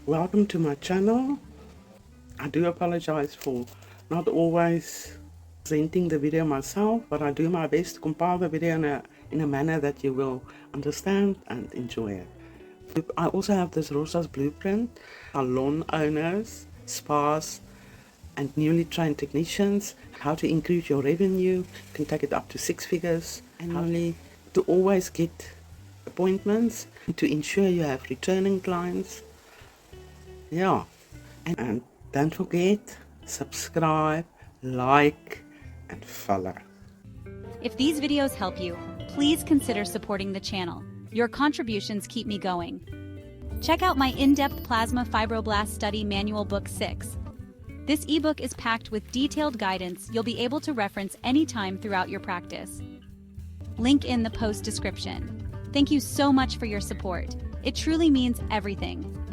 Welcome to my channel. I do apologize for not always presenting the video myself, but I do my best to compile the video in a manner that you will understand and enjoy it. I also have this ROSASS blueprint. Salon owners, spas, and newly trained technicians, how to increase your revenue. You can take it up to 6 figures annually, to always get appointments, to ensure you have returning clients. Yeah, and don't forget, subscribe, like, and follow. If these videos help you, please consider supporting the channel. Your contributions keep me going. Check out my in-depth Plasma Fibroblast Study Manual Book 6. This ebook is packed with detailed guidance you'll be able to reference anytime throughout your practice. Link in the post description. Thank you so much for your support. It truly means everything.